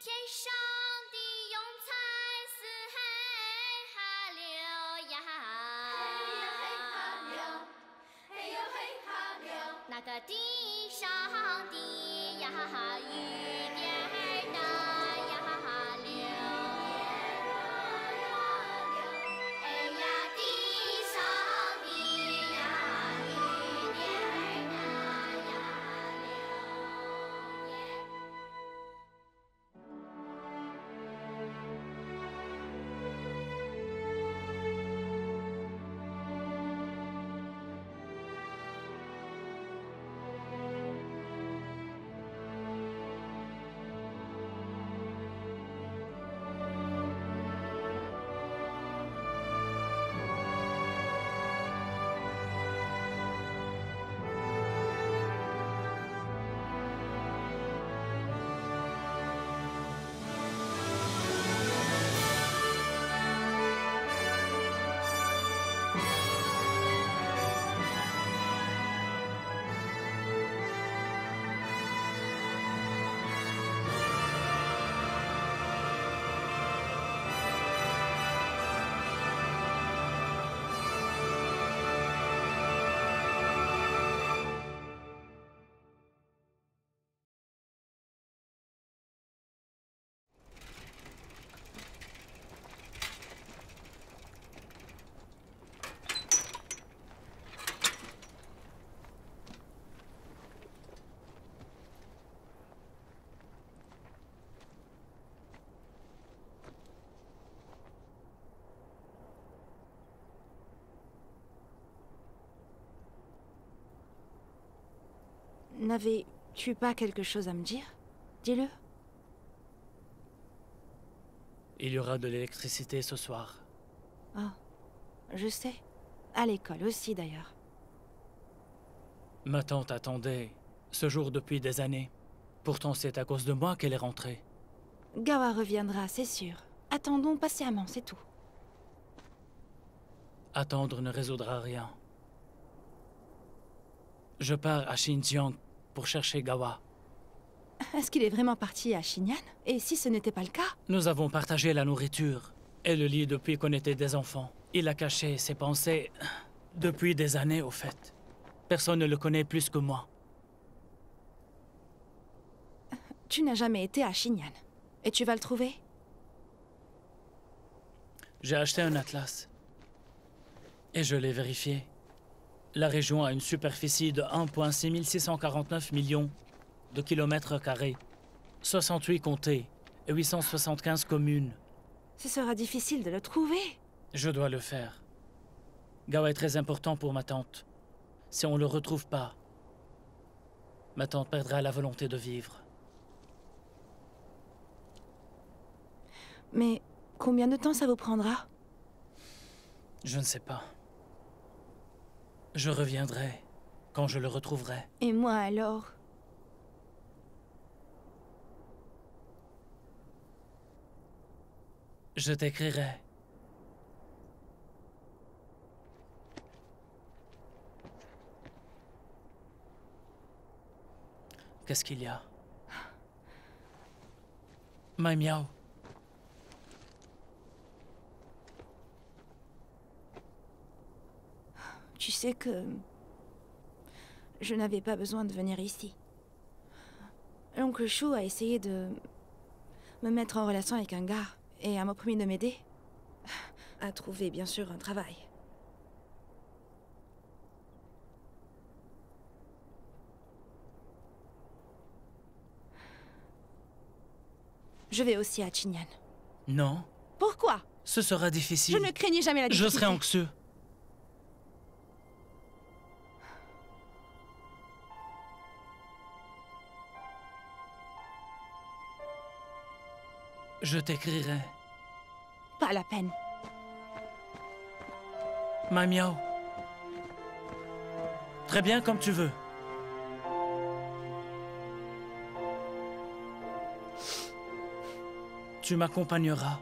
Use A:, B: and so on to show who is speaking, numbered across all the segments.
A: 天上的云彩似海哈流呀，嘿呀嘿哈流，嘿呦嘿哈流。那个地上的呀雨点儿呐呀流。哎呀，地上的呀雨点儿呐呀流耶。
B: N'avais-tu pas quelque chose à me dire? Dis-le.
C: Il y aura de l'électricité ce soir.
B: Oh, je sais. À l'école aussi, d'ailleurs.
C: Ma tante attendait ce jour depuis des années. Pourtant, c'est à cause de moi qu'elle est rentrée.
B: Gawa reviendra, c'est sûr. Attendons patiemment, c'est tout.
C: Attendre ne résoudra rien. Je pars à Xinjiang pour chercher Gawa.
B: Est-ce qu'il est vraiment parti à Xinyan? Et si ce n'était pas le cas?
C: Nous avons partagé la nourriture et le lit depuis qu'on était des enfants. Il a caché ses pensées depuis des années, au fait. Personne ne le connaît plus que moi.
B: Tu n'as jamais été à Xinyan. Et tu vas le trouver?
C: J'ai acheté un atlas. Et je l'ai vérifié. La région a une superficie de 1,6649 millions de kilomètres carrés, 68 comtés et 875 communes.
B: Ce sera difficile de le trouver.
C: Je dois le faire. Gawa est très important pour ma tante. Si on ne le retrouve pas, ma tante perdra la volonté de vivre.
B: Mais combien de temps ça vous prendra?
C: Je ne sais pas. Je reviendrai quand je le retrouverai.
B: Et moi alors?
C: Je t'écrirai. Qu'est-ce qu'il y a? My Miao.
B: Tu sais que... je n'avais pas besoin de venir ici. L'oncle Chou a essayé de... me mettre en relation avec un gars et a promis de m'aider. À trouver, bien sûr, un travail. Je vais aussi à Xinyan.
C: Non,
B: Pourquoi?
C: ce sera difficile.
B: Je ne craignais jamais la
C: Je
B: difficulté.
C: serai anxieux. Je t'écrirai.
B: Pas la peine.
C: My Miao. Très bien, comme tu veux. Tu m'accompagneras.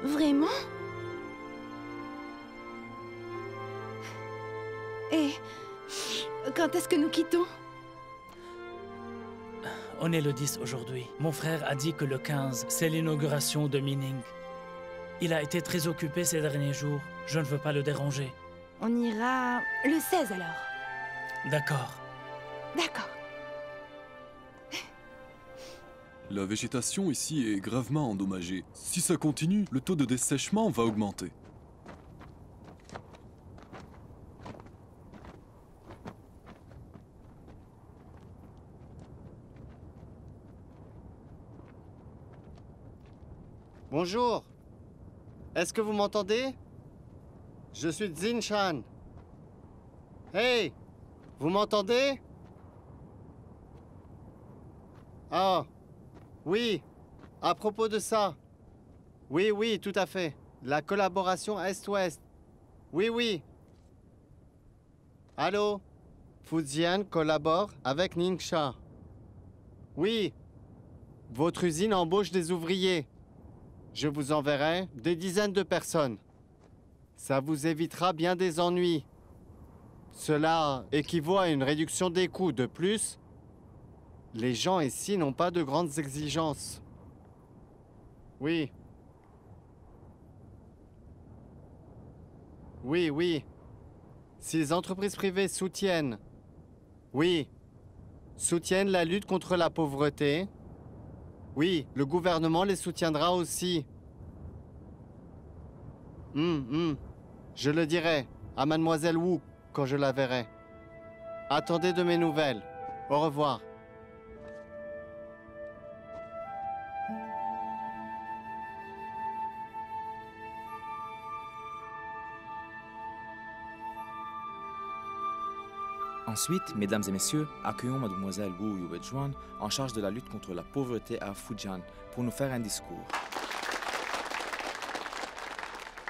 B: Vraiment? Et... quand est-ce que nous quittons?
C: On est le 10 aujourd'hui. Mon frère a dit que le 15, c'est l'inauguration de Mining. Il a été très occupé ces derniers jours. Je ne veux pas le déranger.
B: On ira le 16 alors.
C: D'accord.
B: D'accord.
D: La végétation ici est gravement endommagée. Si ça continue, le taux de dessèchement va augmenter.
E: Bonjour. Est-ce que vous m'entendez? Je suis Zinshan. Hey, vous m'entendez? Ah, oui, à propos de ça. Oui, oui, tout à fait. La collaboration Est-Ouest. Oui, oui. Allô? Fujian collabore avec Ningxia. Oui. Votre usine embauche des ouvriers. Je vous enverrai des dizaines de personnes. Ça vous évitera bien des ennuis. Cela équivaut à une réduction des coûts. De plus, les gens ici n'ont pas de grandes exigences. Oui. Oui, oui. Si les entreprises privées soutiennent... Oui. Soutiennent la lutte contre la pauvreté... Oui, le gouvernement les soutiendra aussi. Je le dirai à Mademoiselle Wu quand je la verrai. Attendez de mes nouvelles. Au revoir.
F: Ensuite, mesdames et messieurs, accueillons Mademoiselle Wu Yuejuan en charge de la lutte contre la pauvreté à Fujian pour nous faire un discours.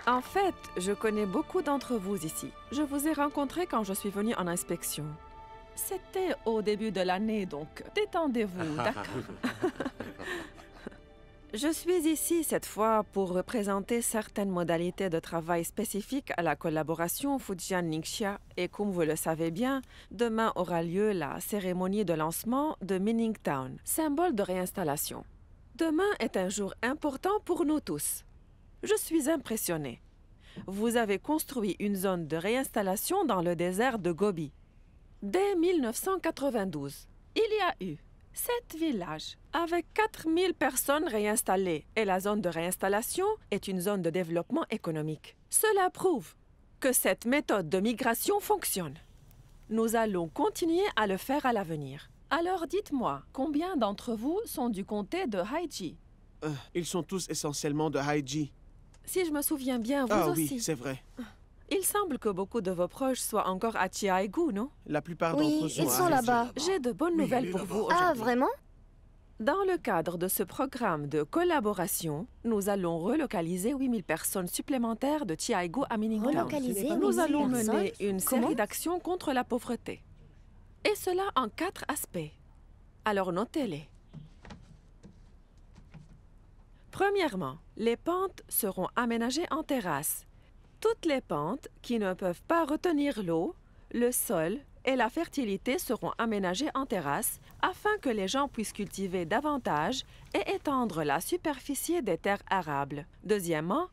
G: En fait, je connais beaucoup d'entre vous ici. Je vous ai rencontrés quand je suis venue en inspection. C'était au début de l'année, donc détendez-vous, d'accord? Je suis ici cette fois pour représenter certaines modalités de travail spécifiques à la collaboration Fujian-Ningxia et comme vous le savez bien, demain aura lieu la cérémonie de lancement de Mining Town, symbole de réinstallation. Demain est un jour important pour nous tous. Je suis impressionnée. Vous avez construit une zone de réinstallation dans le désert de Gobi. Dès 1992, il y a eu 7 villages avec 4000 personnes réinstallées et la zone de réinstallation est une zone de développement économique. Cela prouve que cette méthode de migration fonctionne. Nous allons continuer à le faire à l'avenir. Alors dites-moi, combien d'entre vous sont du comté de Haiji?
H: Ils sont tous essentiellement de Haiji.
G: Si je me souviens bien, vous aussi.
H: Oui, c'est vrai.
G: Il semble que beaucoup de vos proches soient encore à Chiaigu, non?
H: La plupart d'entre eux sont
I: ils sont là-bas.
G: J'ai de bonnes nouvelles pour vous aujourd'hui.
I: Ah, vraiment?
G: Dans le cadre de ce programme de collaboration, nous allons relocaliser 8000 personnes supplémentaires de Chiaigu à Miningtown.
I: Relocaliser
G: Nous
I: 8000
G: allons
I: personnes?
G: mener une série
I: Comment?
G: d'actions contre la pauvreté. Et cela en 4 aspects. Alors notez-les. Premièrement, les pentes seront aménagées en terrasses. Toutes les pentes qui ne peuvent pas retenir l'eau, le sol et la fertilité seront aménagées en terrasses afin que les gens puissent cultiver davantage et étendre la superficie des terres arables. Deuxièmement,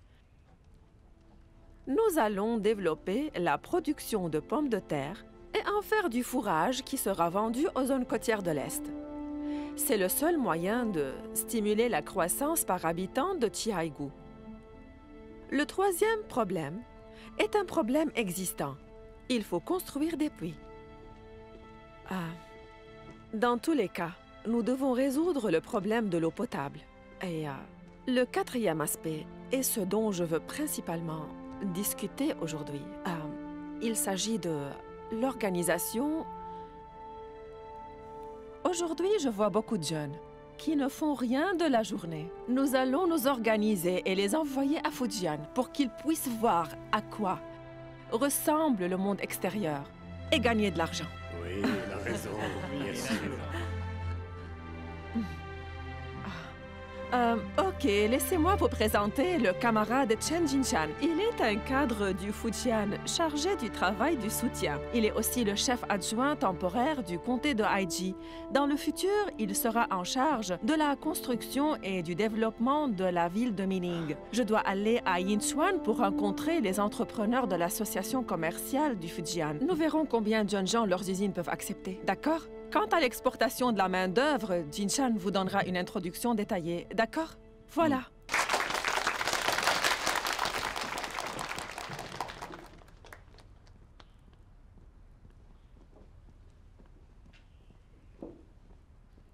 G: nous allons développer la production de pommes de terre et en faire du fourrage qui sera vendu aux zones côtières de l'Est. C'est le seul moyen de stimuler la croissance par habitant de Chiaigu. Le troisième problème est un problème existant. Il faut construire des puits. Dans tous les cas, nous devons résoudre le problème de l'eau potable. Et le quatrième aspect est ce dont je veux principalement discuter aujourd'hui. Il s'agit de l'organisation. Aujourd'hui, je vois beaucoup de jeunes qui ne font rien de la journée. Nous allons nous organiser et les envoyer à Fujian pour qu'ils puissent voir à quoi ressemble le monde extérieur et gagner de l'argent.
J: Oui, il a raison, bien sûr.
G: Ok, laissez-moi vous présenter le camarade Chen Jinshan. Il est un cadre du Fujian chargé du travail du soutien. Il est aussi le chef adjoint temporaire du comté de Haiji. Dans le futur, il sera en charge de la construction et du développement de la ville de Mining. Je dois aller à Yinchuan pour rencontrer les entrepreneurs de l'association commerciale du Fujian. Nous verrons combien de jeunes gens leurs usines peuvent accepter, d'accord? Quant à l'exportation de la main-d'œuvre, Jinshan vous donnera une introduction détaillée, d'accord? Voilà.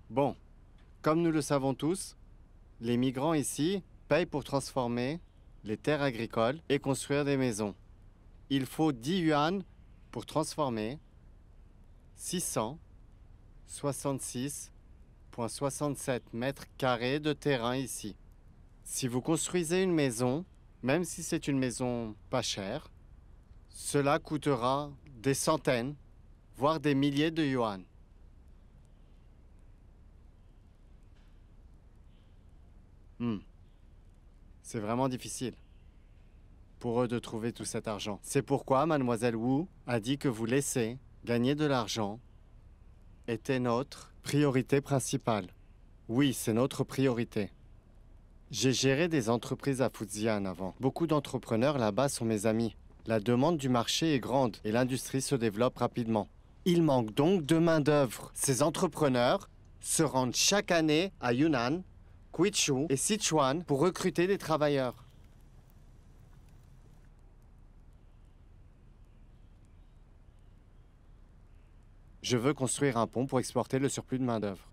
E: Bon, comme nous le savons tous, les migrants ici payent pour transformer les terres agricoles et construire des maisons. Il faut 10 yuan pour transformer 666,67 mètres carrés de terrain ici. Si vous construisez une maison, même si c'est une maison pas chère, cela coûtera des centaines, voire des milliers de yuan. C'est vraiment difficile pour eux de trouver tout cet argent. C'est pourquoi Mademoiselle Wu a dit que vous laisser gagner de l'argent était notre priorité principale. Oui, c'est notre priorité. J'ai géré des entreprises à Fujian avant. Beaucoup d'entrepreneurs là-bas sont mes amis. La demande du marché est grande et l'industrie se développe rapidement. Il manque donc de main-d'œuvre. Ces entrepreneurs se rendent chaque année à Yunnan, Guizhou et Sichuan pour recruter des travailleurs. Je veux construire un pont pour exporter le surplus de main-d'œuvre.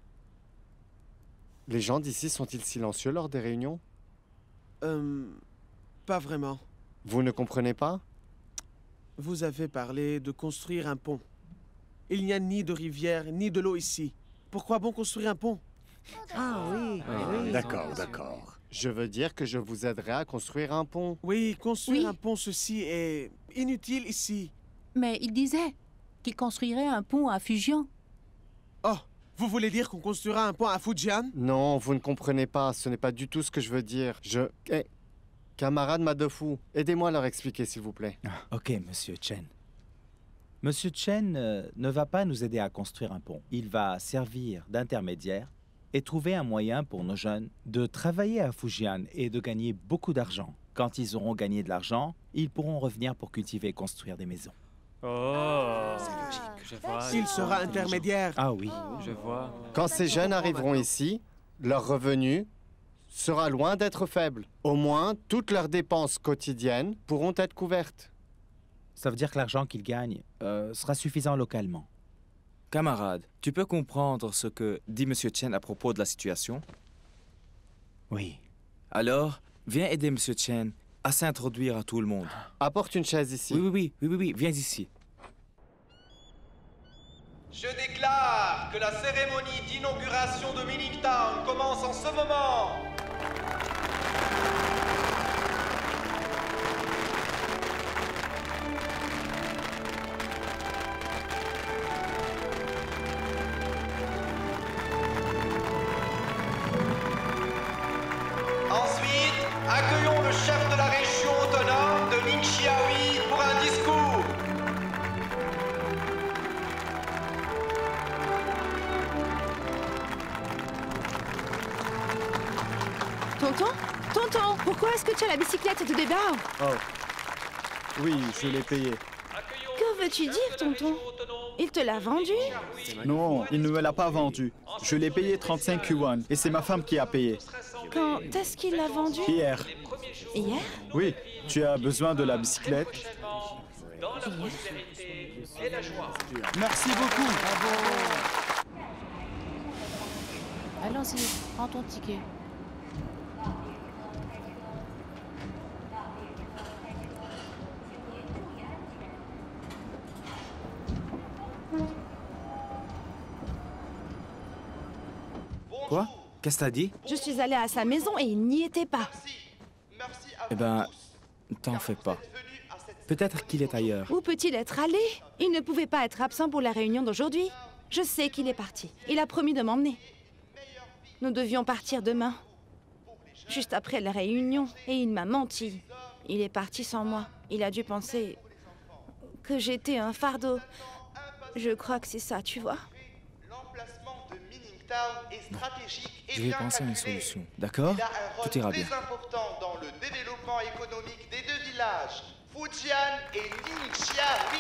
E: Les gens d'ici sont-ils silencieux lors des réunions?
H: Pas vraiment.
E: Vous ne comprenez pas?
H: Vous avez parlé de construire un pont. Il n'y a ni de rivière, ni de l'eau ici. Pourquoi bon construire un pont?
I: Ah oui, oui.
J: D'accord, d'accord.
E: Je veux dire que je vous aiderai à construire un pont.
H: Oui, construire un pont, ceci est inutile ici.
I: Mais il disait qu'il construirait un pont à Fujian.
H: Oh, vous voulez dire qu'on construira un pont à Fujian?
E: Non, vous ne comprenez pas. Ce n'est pas du tout ce que je veux dire. Camarade Madofu, aidez-moi à leur expliquer, s'il vous plaît.
K: Ok, Monsieur Chen. Monsieur Chen ne va pas nous aider à construire un pont. Il va servir d'intermédiaire et trouver un moyen pour nos jeunes de travailler à Fujian et de gagner beaucoup d'argent. Quand ils auront gagné de l'argent, ils pourront revenir pour cultiver et construire des maisons.
L: Oh, c'est logique. Je vois.
H: Il sera intermédiaire.
K: Ah oui.
L: Je vois.
E: Quand ces jeunes arriveront ici, leur revenu sera loin d'être faible. Au moins, toutes leurs dépenses quotidiennes pourront être couvertes.
K: Ça veut dire que l'argent qu'ils gagnent sera suffisant localement.
F: Camarade, tu peux comprendre ce que dit Monsieur Chen à propos de la situation?
K: Oui.
F: Alors, viens aider Monsieur Chen à s'introduire à tout le monde.
E: Apporte une chaise ici.
F: Oui, viens ici.
M: Je déclare que la cérémonie d'inauguration de Mining Town commence en ce moment. Ensuite, accueillons le chef de la région autonome de Ningxiahui pour un discours.
B: Tonton, pourquoi est-ce que tu as la bicyclette de départ?
J: Oh. Oui, je l'ai payé.
B: Que veux-tu dire, tonton? Il te l'a vendu?
J: Non, il ne me l'a pas vendu. Je l'ai payé 35 yuan et c'est ma femme qui a payé.
B: Quand est-ce qu'il l'a vendu?
J: Hier.
B: Hier?
J: Oui, tu as besoin de la bicyclette? Merci beaucoup.
I: Allons-y, prends ton ticket.
F: Quoi? Qu'est-ce que t'as dit?
B: Je suis allée à sa maison et il n'y était pas.
F: Eh ben, t'en fais pas. Peut-être qu'il est ailleurs.
B: Où peut-il être allé? Il ne pouvait pas être absent pour la réunion d'aujourd'hui. Je sais qu'il est parti. Il a promis de m'emmener. Nous devions partir demain. juste après la réunion, et il m'a menti. Il est parti sans moi. Il a dû penser que j'étais un fardeau. Je crois que c'est ça, tu vois.
M: L'emplacement de Miningtown est stratégique et
F: Je vais
M: bien
F: penser à une
M: calculé.
F: solution, d'accord?
M: Il a un rôle
F: Tout ira bien.
M: très important dans le développement économique des deux villages, Fujian et Ningxia, oui.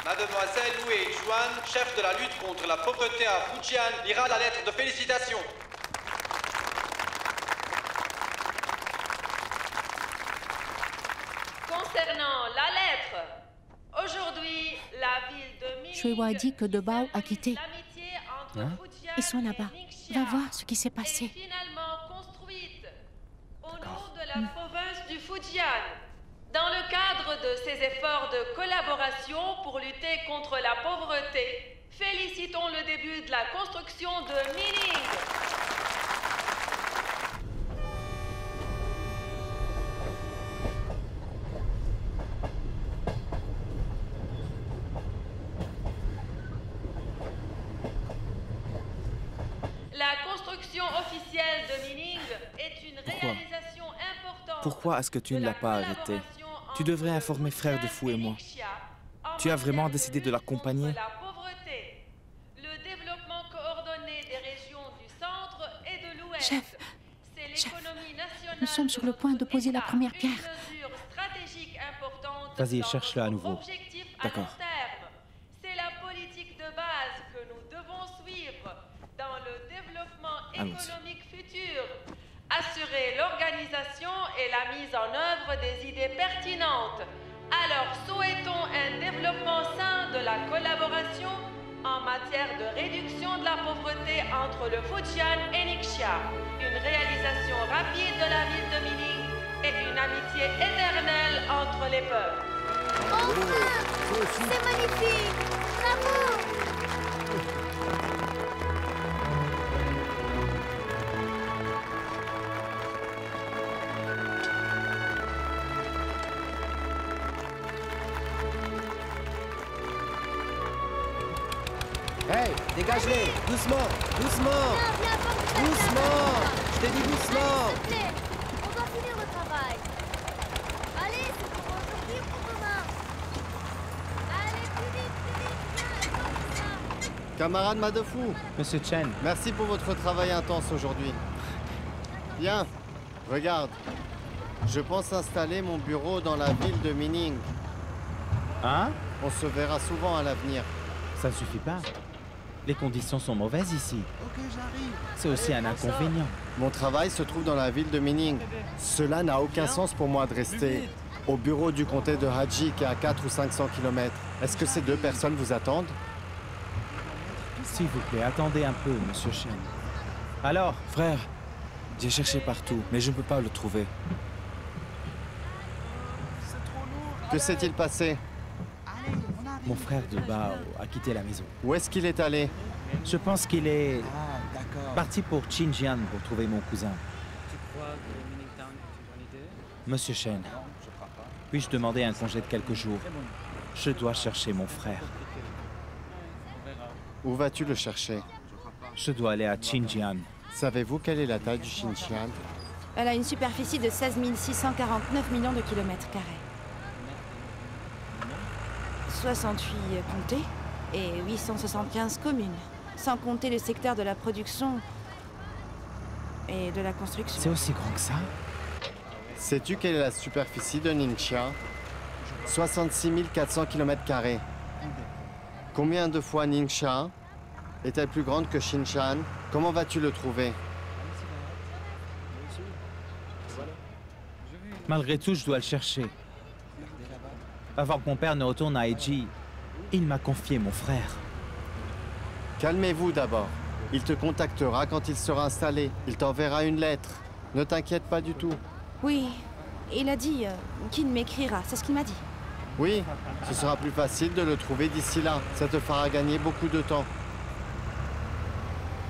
M: Mademoiselle Wu Juan, chef de la lutte contre la pauvreté à Fujian, lira la lettre de félicitations.
N: Concernant la lettre, aujourd'hui, la ville de Mining
I: Shuiwa dit que De Bao a quitté.
N: l'amitié entre
K: Hein?
N: Fujian
I: Ils sont
N: et
I: là-bas.
N: Ningxia
I: Va voir ce qui s'est
N: est
I: passé.
N: finalement construite au nom de la province du Fujian. Dans le cadre de ces efforts de collaboration pour lutter contre la pauvreté, félicitons le début de la construction de Mining. La construction officielle de Mining est une
F: Pourquoi?
N: réalisation importante.
F: Pourquoi est-ce que tu ne l'as pas arrêté? Tu devrais informer frère de Fou et moi. Tu as vraiment décidé de l'accompagner?
N: La pauvreté, le développement coordonné des régions du centre et de l'ouest.
I: Chef,
N: C'est l'économie nationale.
I: nous sommes sur le point de poser la première pierre.
N: Une mesure stratégique importante.
K: Vas-y,
N: dans
K: cherche-le à
N: notre
K: nouveau.
N: objectif à
F: D'accord.
N: long terme. C'est la politique de base que nous devons suivre dans le développement
F: Allons-y.
N: économique futur. Assurer l'organisation et la mise en œuvre des idées pertinentes. Alors souhaitons un développement sain de la collaboration en matière de réduction de la pauvreté entre le Fujian et Ningxia. Une réalisation rapide de la ville de Mining et une amitié éternelle entre les peuples.
A: Enfin! C'est magnifique! Bravo!
E: Hey, dégage-les! Doucement! Doucement!
A: Viens, viens, pas que ça
E: Doucement! Je t'ai dit doucement!
A: S'il te plaît, on doit finir le travail. Allez, c'est pour aujourd'hui ou pour demain? Allez, plus vite, viens, comme ça.
E: Camarade Madefu,
K: Monsieur Chen,
E: merci pour votre travail intense aujourd'hui. Bien, regarde. Je pense installer mon bureau dans la ville de Mining.
K: hein?
E: On se verra souvent à l'avenir.
K: Ça ne suffit pas. Les conditions sont mauvaises ici. C'est aussi un inconvénient.
E: Mon travail se trouve dans la ville de Mining. Cela n'a aucun sens pour moi de rester au bureau du comté de Haji qui est à 400 ou 500 km. Est-ce que ces deux personnes vous attendent?
K: S'il vous plaît, attendez un peu, Monsieur Chen. Alors,
F: Frère, j'ai cherché partout, mais je ne peux pas le trouver.
E: Que s'est-il passé?
K: mon frère de Bao a quitté la maison.
E: Où est-ce qu'il est allé?
K: Je pense qu'il est parti pour Xinjiang pour trouver mon cousin.
L: Tu crois que Miningtown est une bonne idée?
K: Monsieur Chen, puis-je demander un congé de quelques jours? Je dois chercher mon frère.
E: Où vas-tu le chercher?
K: Je dois aller à Xinjiang.
E: Savez-vous quelle est la taille du Xinjiang?
B: Elle a une superficie de 16 649 millions de kilomètres carrés. 68 comtés et 875 communes, sans compter le secteur de la production et de la construction.
K: C'est aussi grand que ça?
E: Sais-tu quelle est la superficie de Ningxia? 66 400 km². Combien de fois Ningxia est-elle plus grande que Xinjiang? Comment vas-tu le trouver?
K: Malgré tout, je dois le chercher. Avant que mon père ne retourne à Eiji, il m'a confié mon frère.
E: Calmez-vous d'abord. Il te contactera quand il sera installé. Il t'enverra une lettre. Ne t'inquiète pas du tout.
B: Oui, il a dit qu'il m'écrira, c'est ce qu'il m'a dit.
E: Oui, ce sera plus facile de le trouver d'ici là. Ça te fera gagner beaucoup de temps.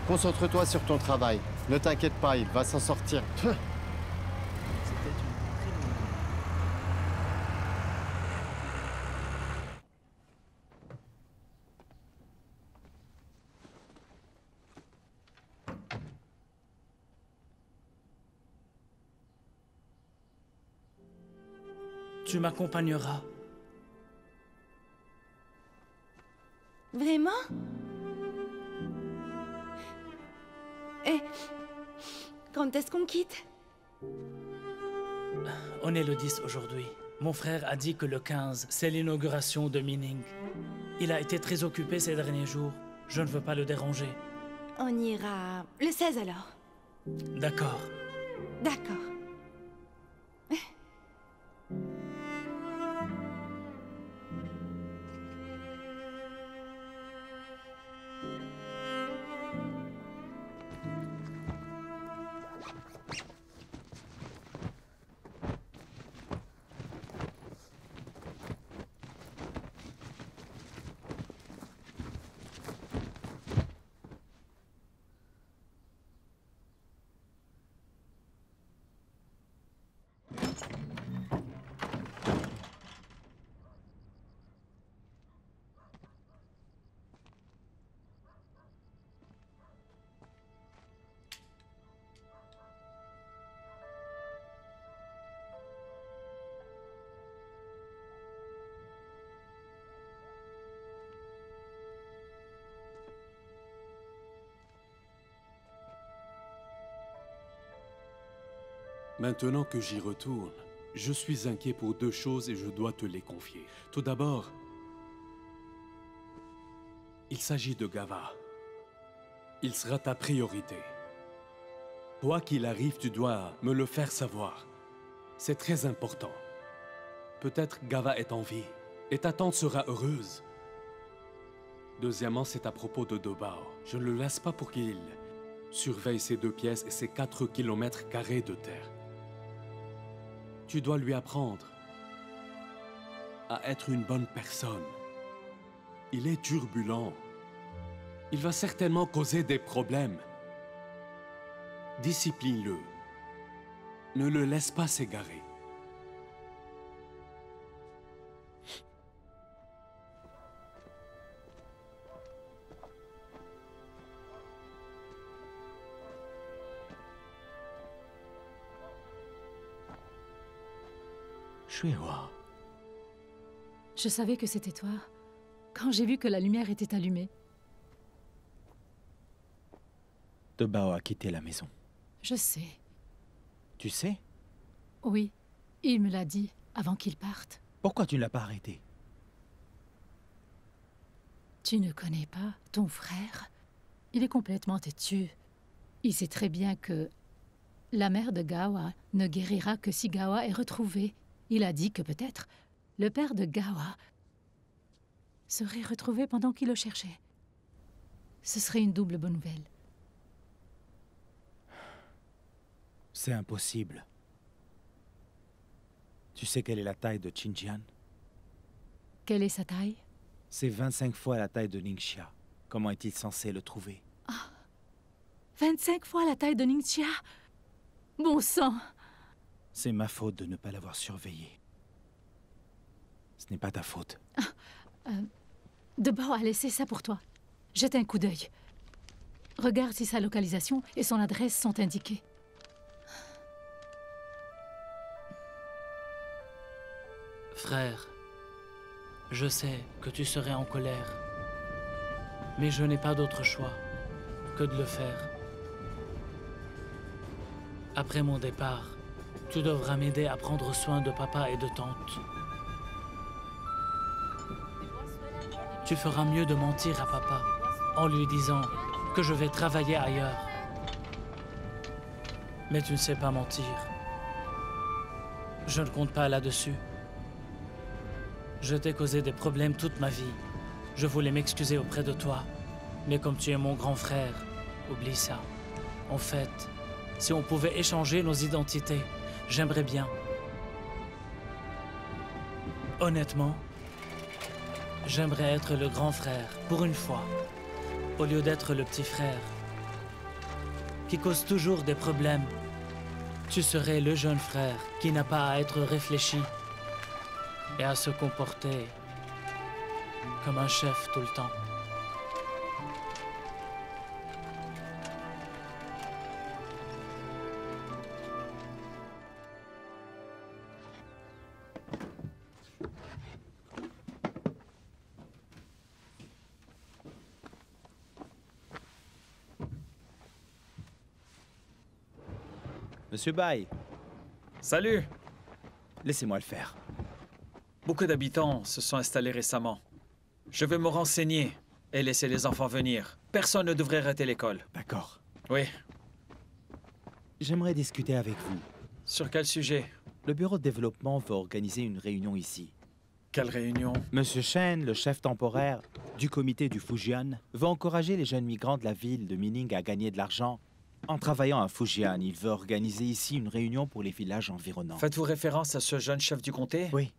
E: Concentre-toi sur ton travail. Ne t'inquiète pas, il va s'en sortir.
C: tu m'accompagneras.
B: Vraiment? Et quand est-ce qu'on quitte?
C: On est le 10 aujourd'hui. Mon frère a dit que le 15, c'est l'inauguration de Mining. Il a été très occupé ces derniers jours. Je ne veux pas le déranger.
B: On ira le 16 alors.
C: D'accord.
B: D'accord.
O: Maintenant que j'y retourne, je suis inquiet pour deux choses et je dois te les confier. Tout d'abord, il s'agit de Gava. Il sera ta priorité. Quoi qu'il arrive, tu dois me le faire savoir. C'est très important. Peut-être Gava est en vie et ta tante sera heureuse. Deuxièmement, c'est à propos de Dobao. Je ne le laisse pas pour qu'il surveille ces 2 pièces et ces 4 km² de terre. Tu dois lui apprendre à être une bonne personne. Il est turbulent. Il va certainement causer des problèmes. Discipline-le. Ne le laisse pas s'égarer.
P: Shuewa.
Q: Je savais que c'était toi, quand j'ai vu que la lumière était allumée.
K: Dobao a quitté la maison.
Q: Je sais.
K: Tu sais?
Q: Oui, il me l'a dit avant qu'il parte.
K: Pourquoi tu ne l'as pas arrêté?
Q: Tu ne connais pas ton frère? Il est complètement têtu. Il sait très bien que la mère de Gawa ne guérira que si Gawa est retrouvé. Il a dit que peut-être le père de Gawa serait retrouvé pendant qu'il le cherchait. Ce serait une double bonne nouvelle.
K: C'est impossible. Tu sais quelle est la taille de Xinjiang?
Q: Quelle est sa taille?
K: C'est 25 fois la taille de Ningxia. Comment est-il censé le trouver?
Q: 25 fois la taille de Ningxia? Bon sang!
K: C'est ma faute de ne pas l'avoir surveillé. Ce n'est pas ta faute.
Q: Dobao a laissé ça pour toi. Jette un coup d'œil. Regarde si sa localisation et son adresse sont indiquées.
C: Frère, je sais que tu serais en colère, mais je n'ai pas d'autre choix que de le faire. Après mon départ, tu devras m'aider à prendre soin de papa et de tante. Tu feras mieux de mentir à papa en lui disant que je vais travailler ailleurs. Mais tu ne sais pas mentir. Je ne compte pas là-dessus. Je t'ai causé des problèmes toute ma vie. Je voulais m'excuser auprès de toi. Mais comme tu es mon grand frère, oublie ça. En fait, si on pouvait échanger nos identités, j'aimerais bien. Honnêtement, j'aimerais être le grand frère, pour une fois, au lieu d'être le petit frère, qui cause toujours des problèmes. Tu serais le jeune frère qui n'a pas à être réfléchi et à se comporter comme un chef tout le temps.
K: Monsieur Bai,
P: Salut.
K: laissez-moi le faire.
P: Beaucoup d'habitants se sont installés récemment. Je vais me renseigner et laisser les enfants venir. Personne ne devrait rater l'école.
K: D'accord.
P: Oui.
K: J'aimerais discuter avec vous.
P: Sur quel sujet?
K: Le bureau de développement veut organiser une réunion ici.
P: Quelle réunion?
K: Monsieur Chen, le chef temporaire du comité du Fujian, veut encourager les jeunes migrants de la ville de Mining à gagner de l'argent. En travaillant à Fujian, il veut organiser ici une réunion pour les villages environnants.
P: Faites-vous référence à ce jeune chef du comté?
K: Oui.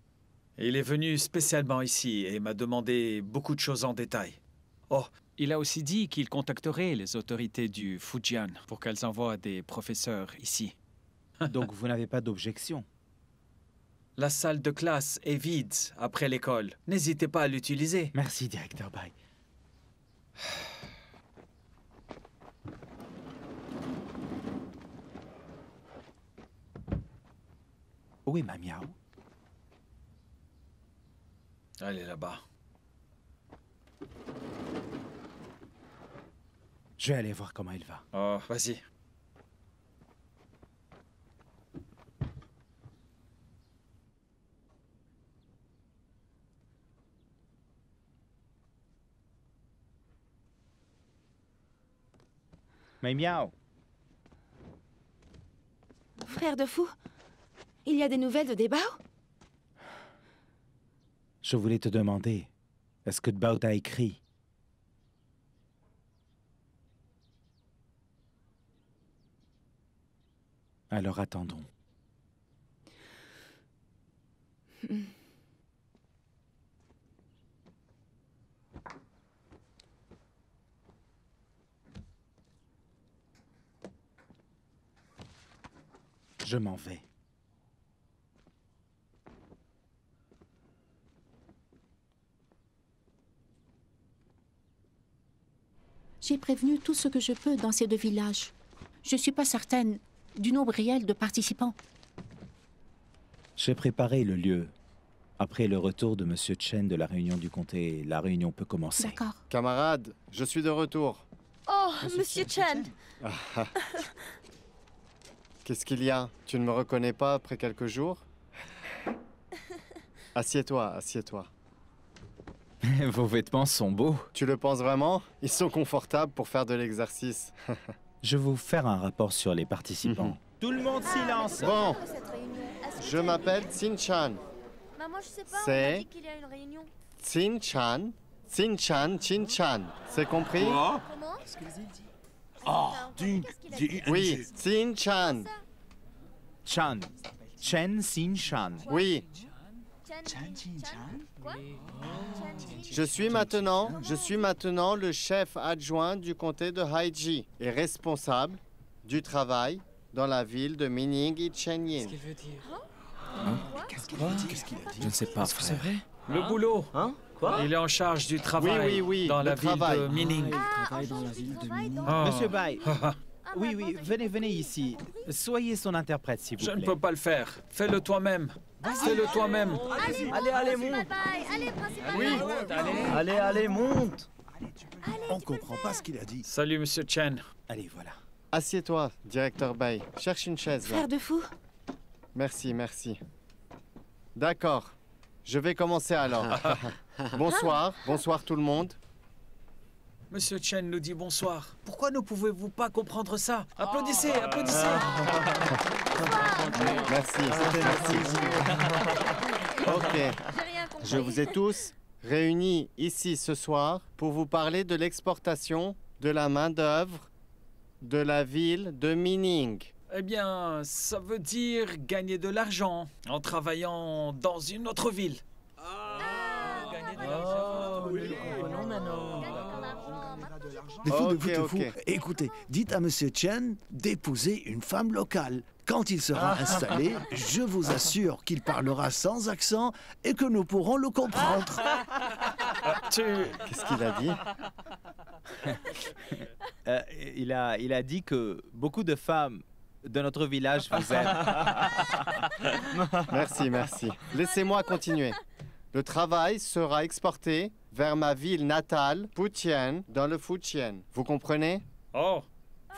P: Il est venu spécialement ici et m'a demandé beaucoup de choses en détail. Oh,
L: Il a aussi dit qu'il contacterait les autorités du Fujian pour qu'elles envoient des professeurs ici.
K: Donc vous n'avez pas d'objection?
P: la salle de classe est vide après l'école. N'hésitez pas à l'utiliser.
K: Merci, directeur Bai. Où est ma miaou?
P: Elle est là-bas.
K: Je vais aller voir comment il va.
P: Oh, vas-y.
K: Mais miaou.
B: Frère de fou, il y a des nouvelles de Debao?
K: Je voulais te demander, est-ce que Debao t'a écrit? Alors attendons. Je m'en vais.
I: J'ai prévenu tout ce que je peux dans ces deux villages. Je ne suis pas certaine du nombre réel de participants.
K: J'ai préparé le lieu. Après le retour de Monsieur Chen de la réunion du comté, la réunion peut commencer.
I: D'accord.
E: Camarades, je suis de retour.
A: Oh, Monsieur Chen.
E: Qu'est-ce qu'il y a? Tu ne me reconnais pas après quelques jours? Assieds-toi, assieds-toi.
K: Vos vêtements sont beaux.
E: Tu le penses vraiment? Ils sont confortables pour faire de l'exercice.
K: Je vais vous faire un rapport sur les participants. Tout le monde silence.
E: Bon, je m'appelle Xin Chan.
A: Maman, je sais pas, on
E: C'est-
A: a dit qu'il y a une réunion.
E: Xin Chan, Xin Chan, Chin Chan. C'est compris?
A: Comment?
E: Oui, Xin Chan.
K: Chan. Chen Xin Chan.
E: Oui.
A: Quoi?
E: Je suis maintenant le chef adjoint du comté de Haiji et responsable du travail dans la ville de Mining et Chenyin.
L: Qu'est-ce qu'il veut dire?
F: Qu'est-ce qu'il a dit? Je ne sais pas,
P: Est-ce que c'est
F: frère.
P: vrai? Le boulot.
E: Quoi?
P: Il est en charge du travail
E: oui,
P: dans
E: le
P: la ville
E: travail.
P: de Mining.
A: Ah, en charge du travail dans...
P: Ah.
K: Monsieur Bai. Oui, venez ici. Soyez son interprète, s'il vous
P: Je
K: plaît.
P: ne peux pas le faire. Fais-le toi-même. Fais-le toi-même.
A: Allez, monte. Allez, principal.
E: Oui.
R: Allez, monte. On comprend pas ce qu'il a dit.
P: Salut, Monsieur Chen.
K: Allez, voilà.
E: Assieds-toi, directeur Bai. Cherche une chaise là.
B: Frère de fou,
E: Merci, merci. D'accord. Je vais commencer alors. Bonsoir tout le monde.
P: Monsieur Chen nous dit bonsoir. Pourquoi ne pouvez-vous pas comprendre ça? Applaudissez, applaudissez.
E: Merci. Ok.
A: J'ai rien compris.
E: Je vous ai tous réunis ici ce soir pour vous parler de l'exportation de la main-d'œuvre de la ville de Mining.
P: Eh bien, ça veut dire gagner de l'argent en travaillant dans une autre ville. Gagner de l'argent.
R: Des fous,
E: Ok.
R: Écoutez, dites à Monsieur Chen d'épouser une femme locale. Quand il sera installé, je vous assure qu'il parlera sans accent et que nous pourrons le comprendre.
E: Qu'est-ce qu'il a dit?
K: Il a dit que beaucoup de femmes de notre village vous aiment.
E: Merci. Laissez-moi continuer. Le travail sera exporté vers ma ville natale, Fujian, dans le Fujian. Vous comprenez?
P: Oh,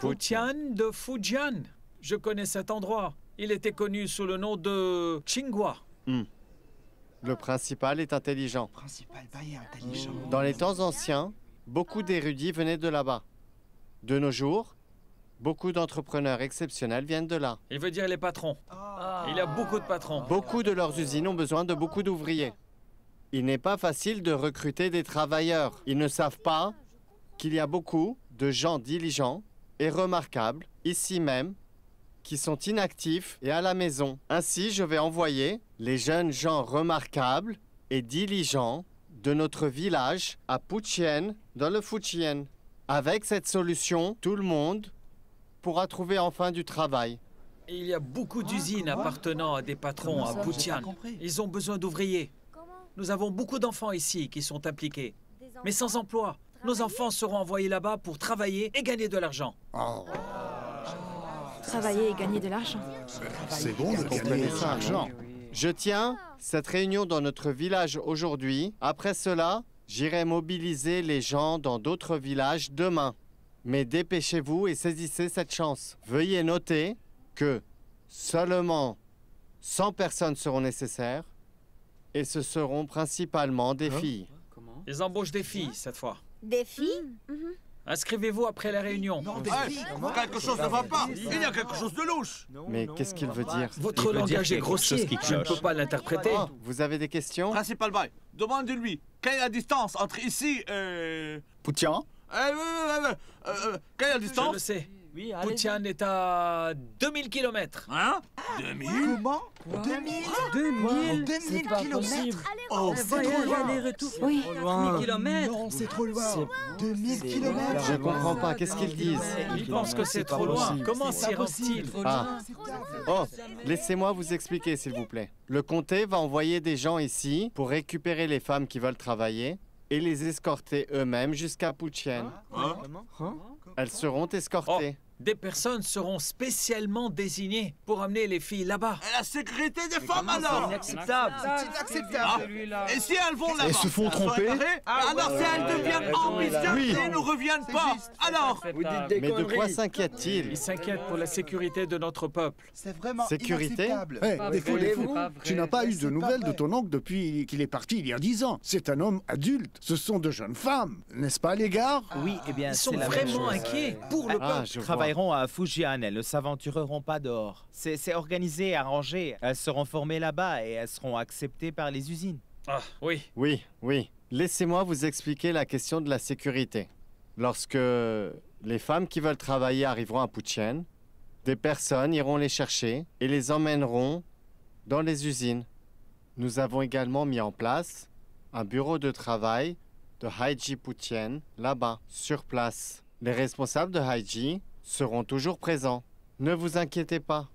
P: Fujian de Fujian. Je connais cet endroit. Il était connu sous le nom de Tsinghua.
E: Le principal est intelligent. Dans les temps anciens, beaucoup d'érudits venaient de là-bas. De nos jours, beaucoup d'entrepreneurs exceptionnels viennent de là.
P: Il veut dire les patrons. Il y a beaucoup de patrons.
E: Beaucoup de leurs usines ont besoin de beaucoup d'ouvriers. Il n'est pas facile de recruter des travailleurs. Ils ne savent pas qu'il y a beaucoup de gens diligents et remarquables, ici même, qui sont inactifs et à la maison. Ainsi, je vais envoyer les jeunes gens remarquables et diligents de notre village à Puchien, dans le Fujian. Avec cette solution, tout le monde pourra trouver enfin du travail.
P: Il y a beaucoup d'usines appartenant à des patrons à Puchien. Ils ont besoin d'ouvriers. Nous avons beaucoup d'enfants ici qui sont impliqués. Mais sans emploi, nos enfants seront envoyés là-bas pour travailler et gagner de l'argent.
B: Travailler et gagner de l'argent.
R: C'est bon de gagner de l'argent.
E: Je tiens cette réunion dans notre village aujourd'hui. Après cela, j'irai mobiliser les gens dans d'autres villages demain. Mais dépêchez-vous et saisissez cette chance. Veuillez noter que seulement 100 personnes seront nécessaires et ce seront principalement des filles.
P: Ils embauchent des filles cette fois.
A: Des filles?
P: Inscrivez-vous après la réunion.
S: Quelque chose ne va pas. Il y a quelque chose de louche.
E: Mais qu'est-ce qu'il veut dire?
P: Votre langage est grossier. Je ne peux pas l'interpréter.
E: Oh, vous avez des questions?
S: Principal bail, demandez-lui quelle est la distance entre ici et...
J: Poutian?
S: Quelle est la distance?
P: Je le sais. Puchien est à 2000 km.
S: Hein? 2000?
T: Comment? 2000 kilomètres?
S: Oh,
T: c'est trop loin.
B: Oui.
T: 2000 kilomètres? Non, c'est trop loin. 2000 kilomètres?
E: Je comprends pas, qu'est-ce qu'ils disent?
P: Ils pensent que c'est trop loin. Comment s'y rendent-ils?
E: Oh, laissez-moi vous expliquer, s'il vous plaît. Le comté va envoyer des gens ici pour récupérer les femmes qui veulent travailler et les escorter eux-mêmes jusqu'à Puchien. Elles seront escortées.
P: Des personnes seront spécialement désignées pour amener les filles là-bas.
S: Et la sécurité des femmes alors?
T: C'est inacceptable. C'est inacceptable.
S: Et si elles vont là-bas?
J: Elles se font tromper?
S: Alors si elles deviennent ambitieuses et ne reviennent pas, alors?
E: Mais de quoi s'inquiète-t-il?
P: Ils s'inquiètent pour la sécurité de notre peuple.
T: C'est vraiment
E: Sécurité?
T: inacceptable.
R: Défendez-vous. Tu n'as pas eu de nouvelles de ton oncle depuis qu'il est parti il y a 10 ans. C'est un homme adulte. Ce sont de jeunes femmes, n'est-ce pas, les gars?
K: Oui, eh bien,
P: Ils sont
K: c'est la même
P: vraiment
K: chose.
P: inquiets pour le peuple.
E: je vois.
K: Travailleront à Fujian, elles ne s'aventureront pas dehors. C'est organisé, arrangé. Elles seront formées là-bas et elles seront acceptées par les usines.
P: Ah, oui.
E: Oui. Laissez-moi vous expliquer la question de la sécurité. Lorsque les femmes qui veulent travailler arriveront à Puchien, des personnes iront les chercher et les emmèneront dans les usines. Nous avons également mis en place un bureau de travail de Haiji Puchien, là-bas, sur place. Les responsables de Haiji seront toujours présents. Ne vous inquiétez pas.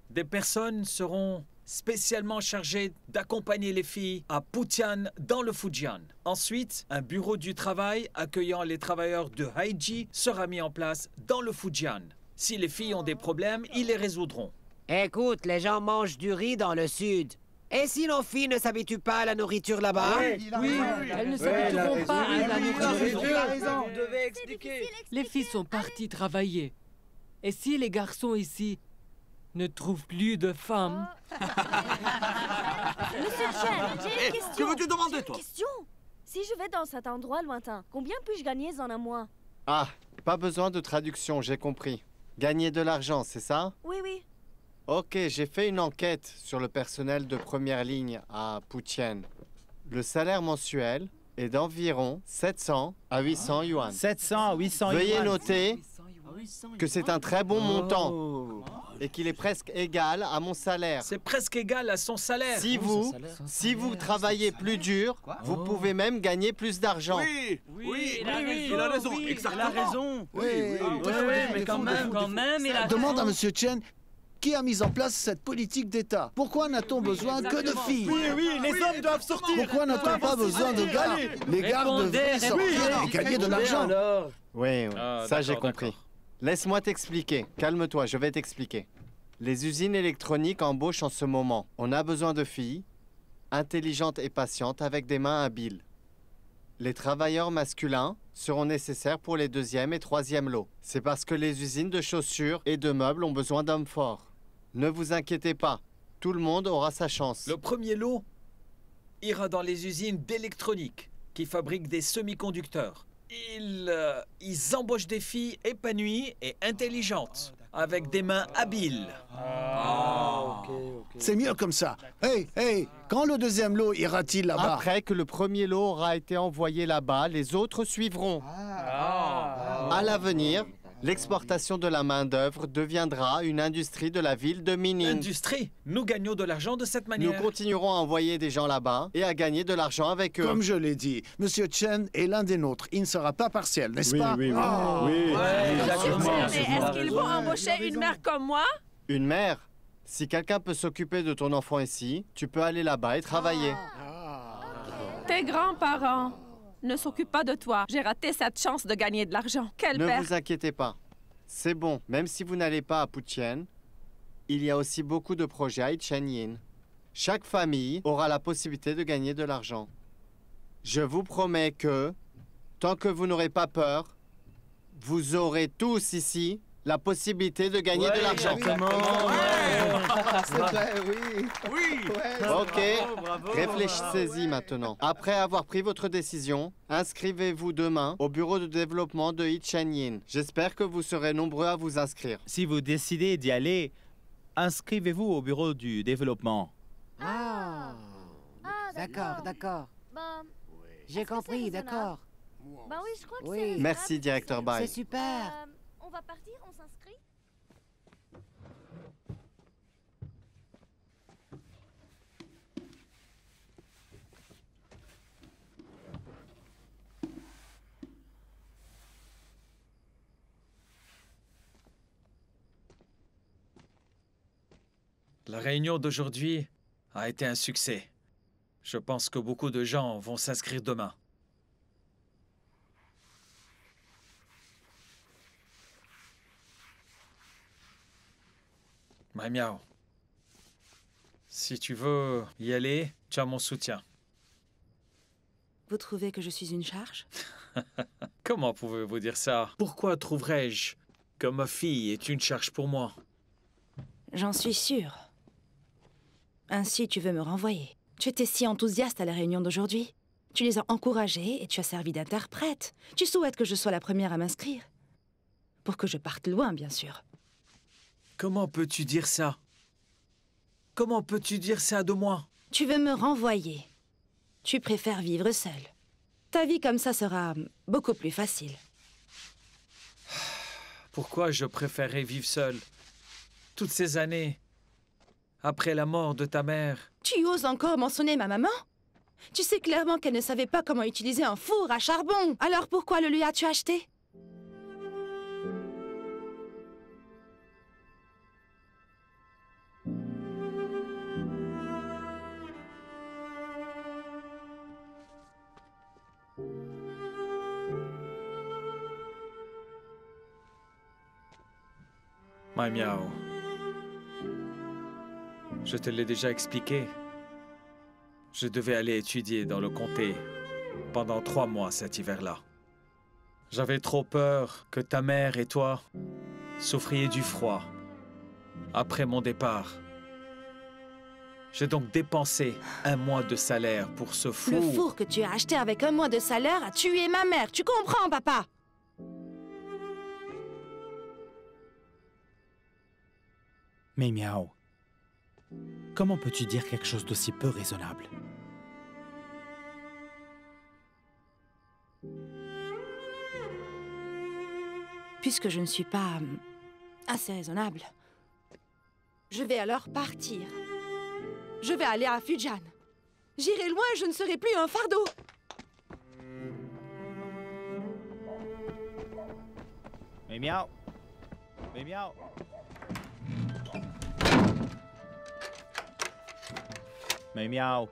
P: Des personnes seront spécialement chargées d'accompagner les filles à Puchien dans le Fujian. Ensuite, un bureau du travail accueillant les travailleurs de Haiji sera mis en place dans le Fujian. Si les filles ont des problèmes, ils les résoudront.
U: Écoute, les gens mangent du riz dans le sud. Et si nos filles ne s'habituent pas à la nourriture là-bas?
T: Oui, elles ne s'habitueront pas à la nourriture. Il a raison.
U: Vous devez expliquer.
V: Les filles sont parties travailler. Et si les garçons ici ne trouvent plus de femmes...
A: Monsieur Chen, j'ai une question.
S: Que veux-tu demander, toi?
A: Question. Si je vais dans cet endroit lointain, combien puis-je gagner en un mois?
E: Ah, pas besoin de traduction, j'ai compris. Gagner de l'argent, c'est ça?
A: Oui.
E: Ok, j'ai fait une enquête sur le personnel de première ligne à Puchien. Le salaire mensuel est d'environ 700 à 800 yuan.
K: 700 à 800 yuan.
E: Veuillez noter que c'est un très bon montant et qu'il est presque égal à mon salaire.
P: C'est presque égal à son salaire.
E: Si vous travaillez plus dur, vous pouvez même gagner plus d'argent.
S: Oui, il a raison. Exactement.
T: Il a raison.
R: Oui,
T: mais quand même, il a
R: Demande à Monsieur Chen qui a mis en place cette politique d'État. Pourquoi n'a-t-on besoin que de filles?
T: Oui, les hommes doivent sortir.
R: Pourquoi n'a-t-on pas besoin de gars? Les gars devraient sortir et gagner de l'argent.
E: Oui, ça j'ai compris. Laisse-moi t'expliquer. Calme-toi, je vais t'expliquer. Les usines électroniques embauchent en ce moment. On a besoin de filles, intelligentes et patientes avec des mains habiles. Les travailleurs masculins seront nécessaires pour les deuxième et troisième lots. C'est parce que les usines de chaussures et de meubles ont besoin d'hommes forts. Ne vous inquiétez pas, tout le monde aura sa chance.
P: Le premier lot ira dans les usines d'électronique qui fabriquent des semi-conducteurs. Ils embauchent des filles épanouies et intelligentes, avec des mains habiles.
R: C'est mieux comme ça. Hey, quand le deuxième lot ira-t-il là-bas?
E: Après que le premier lot aura été envoyé là-bas, les autres suivront. À l'avenir, l'exportation de la main-d'œuvre deviendra une industrie de la ville de Mining.
P: Industrie? Nous gagnons de l'argent de cette manière.
E: Nous continuerons à envoyer des gens là-bas et à gagner de l'argent avec eux.
R: Comme je l'ai dit, Monsieur Chen est l'un des nôtres. Il ne sera pas partiel, n'est-ce pas?
J: Oui.
D: Mais est-ce qu'ils vont embaucher une mère comme moi?
E: Une mère? Si quelqu'un peut s'occuper de ton enfant ici, tu peux aller là-bas et travailler.
D: Tes grands-parents ne s'occupent pas de toi. J'ai raté cette chance de gagner de l'argent. Quel
E: Ne
D: père!
E: vous inquiétez pas. C'est bon, même si vous n'allez pas à Putian, il y a aussi beaucoup de projets à Itchenyin. Chaque famille aura la possibilité de gagner de l'argent. Je vous promets que, tant que vous n'aurez pas peur, vous aurez tous ici la possibilité de gagner de l'argent.
J: C'est vrai, oui.
E: Ok, réfléchissez-y maintenant. Après avoir pris votre décision, inscrivez-vous demain au bureau de développement de Itchenyin. J'espère que vous serez nombreux à vous inscrire.
K: Si vous décidez d'y aller, inscrivez-vous au bureau du développement.
U: D'accord. J'ai compris, d'accord.
A: Bah oui, je crois que
U: Oui.
A: c'est...
E: Merci, directeur Bai.
U: C'est super.
A: On va partir, on s'inscrit?
P: La réunion d'aujourd'hui a été un succès. Je pense que beaucoup de gens vont s'inscrire demain. Miao, si tu veux y aller, tu as mon soutien.
B: Vous trouvez que je suis une charge?
P: Comment pouvez-vous dire ça? Pourquoi trouverais-je que ma fille est une charge pour moi?
B: J'en suis sûre. Ainsi, tu veux me renvoyer. Tu étais si enthousiaste à la réunion d'aujourd'hui. Tu les as encouragés et tu as servi d'interprète. Tu souhaites que je sois la première à m'inscrire. Pour que je parte loin, bien sûr.
P: Comment peux-tu dire ça? Comment peux-tu dire ça de moi?
B: Tu veux me renvoyer. Tu préfères vivre seul. Ta vie comme ça sera beaucoup plus facile.
P: Pourquoi je préférais vivre seul? Toutes ces années, après la mort de ta mère.
B: Tu oses encore mentionner ma maman? Tu sais clairement qu'elle ne savait pas comment utiliser un four à charbon. Alors pourquoi le lui as-tu acheté?
P: Miao, je te l'ai déjà expliqué. Je devais aller étudier dans le comté pendant 3 mois cet hiver-là. J'avais trop peur que ta mère et toi souffriez du froid après mon départ. J'ai donc dépensé 1 mois de salaire pour ce four.
B: Le four que tu as acheté avec 1 mois de salaire a tué ma mère. Tu comprends, papa?
K: Mais Miao, comment peux-tu dire quelque chose d'aussi peu raisonnable?
B: Puisque je ne suis pas assez raisonnable, je vais alors partir. Je vais aller à Fujian. J'irai loin et je ne serai plus un fardeau.
K: Mais Miao! Mais Miao! Mais Miao!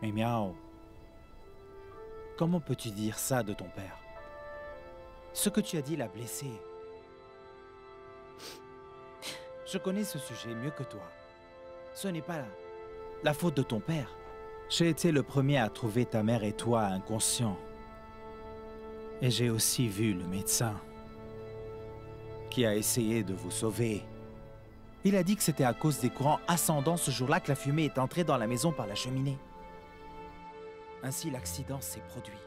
K: Mais Miao! Comment peux-tu dire ça de ton père? Ce que tu as dit l'a blessé. Je connais ce sujet mieux que toi. Ce n'est pas la faute de ton père. J'ai été le premier à trouver ta mère et toi inconscients. Et j'ai aussi vu le médecin qui a essayé de vous sauver. Il a dit que c'était à cause des courants ascendants ce jour-là que la fumée est entrée dans la maison par la cheminée. Ainsi, l'accident s'est produit.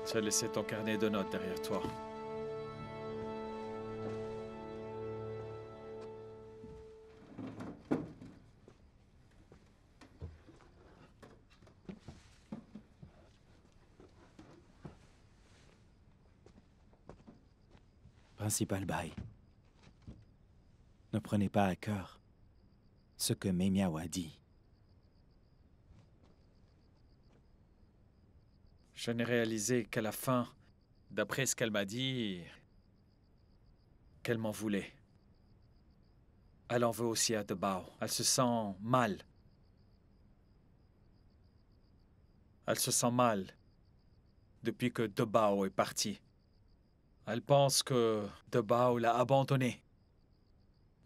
L: Tu as laissé ton carnet de notes derrière toi.
K: Principal Bai, ne prenez pas à cœur ce que Memiao a dit.
L: Je n'ai réalisé qu'à la fin, d'après ce qu'elle m'a dit, qu'elle m'en voulait. Elle en veut aussi à Debao. Elle se sent mal. Elle se sent mal depuis que Debao est parti. Elle pense que Debao l'a abandonnée.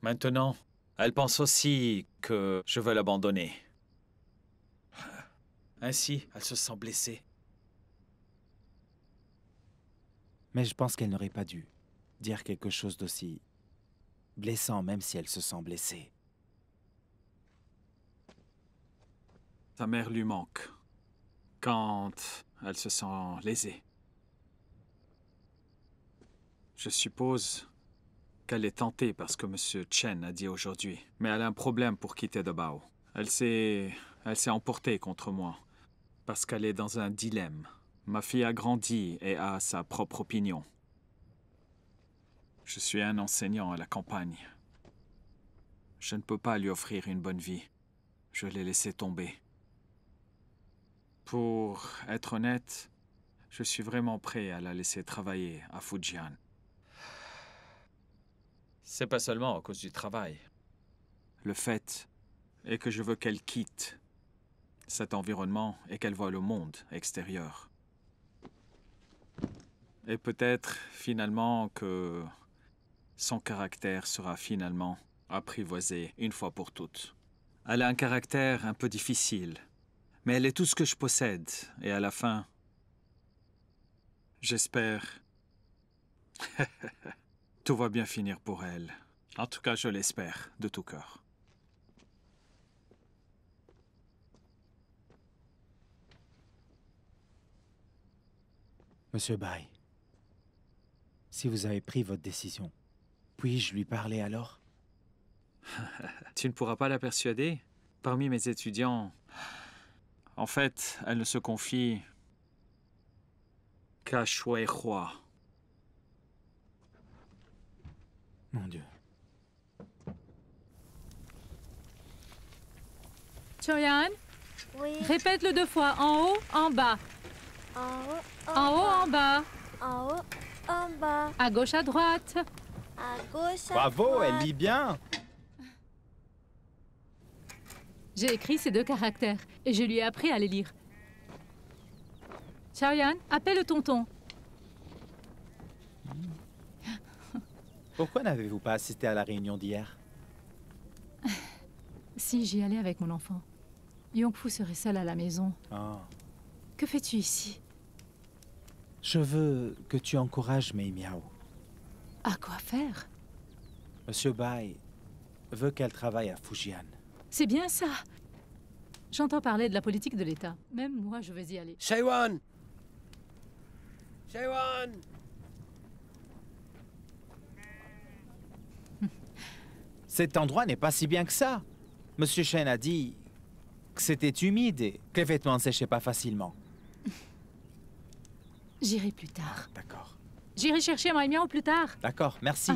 L: Maintenant, elle pense aussi que je veux l'abandonner. Ainsi, elle se sent blessée.
K: Mais je pense qu'elle n'aurait pas dû dire quelque chose d'aussi blessant, même si elle se sent blessée.
L: Sa mère lui manque quand elle se sent lésée. Je suppose qu'elle est tentée par ce que M. Chen a dit aujourd'hui. Mais elle a un problème pour quitter Debao. Elle s'est emportée contre moi parce qu'elle est dans un dilemme. Ma fille a grandi et a sa propre opinion. Je suis un enseignant à la campagne. Je ne peux pas lui offrir une bonne vie. Je l'ai laissé tomber. Pour être honnête, je suis vraiment prêt à la laisser travailler à Fujian. C'est pas seulement à cause du travail. Le fait est que je veux qu'elle quitte cet environnement et qu'elle voie le monde extérieur. Et peut-être finalement que son caractère sera finalement apprivoisé une fois pour toutes. Elle a un caractère un peu difficile, mais elle est tout ce que je possède. Et à la fin, j'espère, tout va bien finir pour elle. En tout cas, je l'espère de tout cœur.
K: Monsieur Bai, si vous avez pris votre décision, puis-je lui parler alors?
L: Tu ne pourras pas la persuader? Parmi mes étudiants, en fait, elle ne se confie qu'à Shui Hua.
K: Mon Dieu.
Q: Choyan,
A: Oui.
Q: répète-le 2 fois. En haut, en bas. En haut, en bas.
A: En haut, en bas.
Q: À gauche, à droite.
A: À gauche, à
K: Bravo,
A: droite.
K: elle lit bien.
Q: J'ai écrit ces 2 caractères et je lui ai appris à les lire. Choyan, appelle le tonton.
K: Pourquoi n'avez-vous pas assisté à la réunion d'hier?
Q: Si j'y allais avec mon enfant, Yongfu serait seul à la maison.
K: Ah.
Q: Que fais-tu ici?
K: Je veux que tu encourages Mei Miao.
Q: À quoi faire?
K: Monsieur Bai veut qu'elle travaille à Fujian.
Q: C'est bien ça. J'entends parler de la politique de l'État. Même moi, je vais y aller.
U: Shaewon! Shaewon!
K: Cet endroit n'est pas si bien que ça. Monsieur Chen a dit que c'était humide et que les vêtements ne séchaient pas facilement.
Q: J'irai plus tard.
K: D'accord.
Q: J'irai chercher ma miao plus tard.
K: D'accord, merci.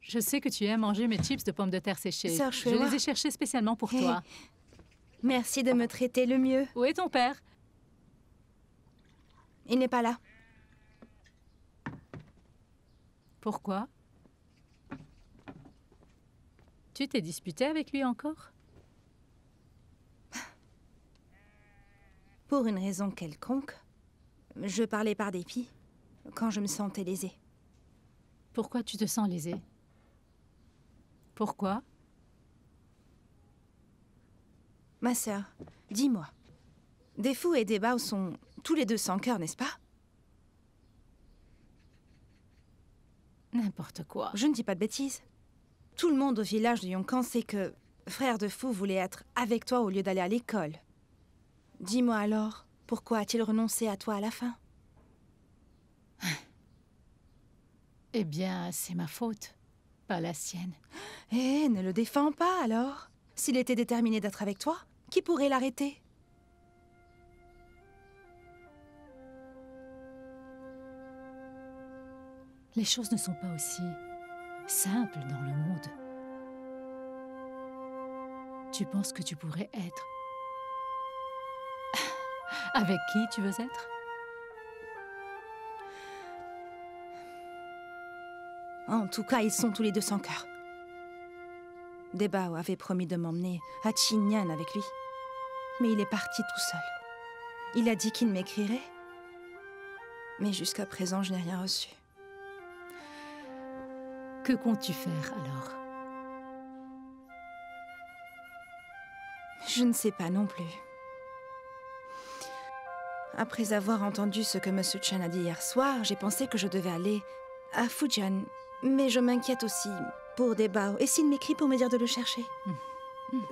Q: Je sais que tu aimes manger mes chips de pommes de terre séchées.
B: Sœur
Q: Je
B: Shuewa.
Q: les ai cherchés spécialement pour toi.
B: Merci de me traiter le mieux.
Q: Où est ton père?
B: Il n'est pas là.
Q: Pourquoi? Tu t'es disputé avec lui encore?
B: Pour une raison quelconque, je parlais par dépit quand je me sentais lésée.
Q: Pourquoi tu te sens lésée? Pourquoi?
B: Ma sœur, dis-moi. Des fous et des Bao sont tous les deux sans cœur, n'est-ce pas?
Q: N'importe quoi.
B: Je ne dis pas de bêtises. Tout le monde au village de Yongkan sait que frère de fou voulait être avec toi au lieu d'aller à l'école. Dis-moi alors, pourquoi a-t-il renoncé à toi à la fin?
Q: Eh bien, c'est ma faute, pas la sienne.
B: Eh, ne le défends pas alors. S'il était déterminé d'être avec toi, qui pourrait l'arrêter?
Q: Les choses ne sont pas aussi simples dans le monde. Tu penses que tu pourrais être... Avec qui tu veux être?
B: En tout cas, ils sont tous les deux sans cœur. Debao avait promis de m'emmener à Qingnan avec lui. Mais il est parti tout seul. Il a dit qu'il m'écrirait. Mais jusqu'à présent, je n'ai rien reçu.
Q: Que comptes-tu faire alors?
B: Je ne sais pas non plus. Après avoir entendu ce que M. Chen a dit hier soir, j'ai pensé que je devais aller à Fujian. Mais je m'inquiète aussi pour Debao. Et s'il m'écrit pour me dire de le chercher?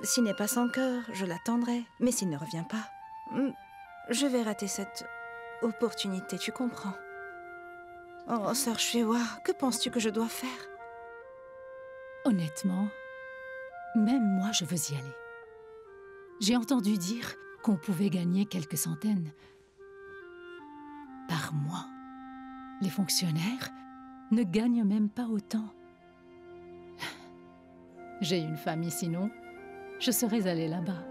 B: S'il n'est pas sans cœur, je l'attendrai. Mais s'il ne revient pas, je vais rater cette opportunité, tu comprends? Oh, sœur Shuewa, que penses-tu que je dois faire?
Q: Honnêtement, même moi, je veux y aller. J'ai entendu dire qu'on pouvait gagner quelques centaines par mois. Les fonctionnaires ne gagnent même pas autant. J'ai une famille, sinon, je serais allée là-bas.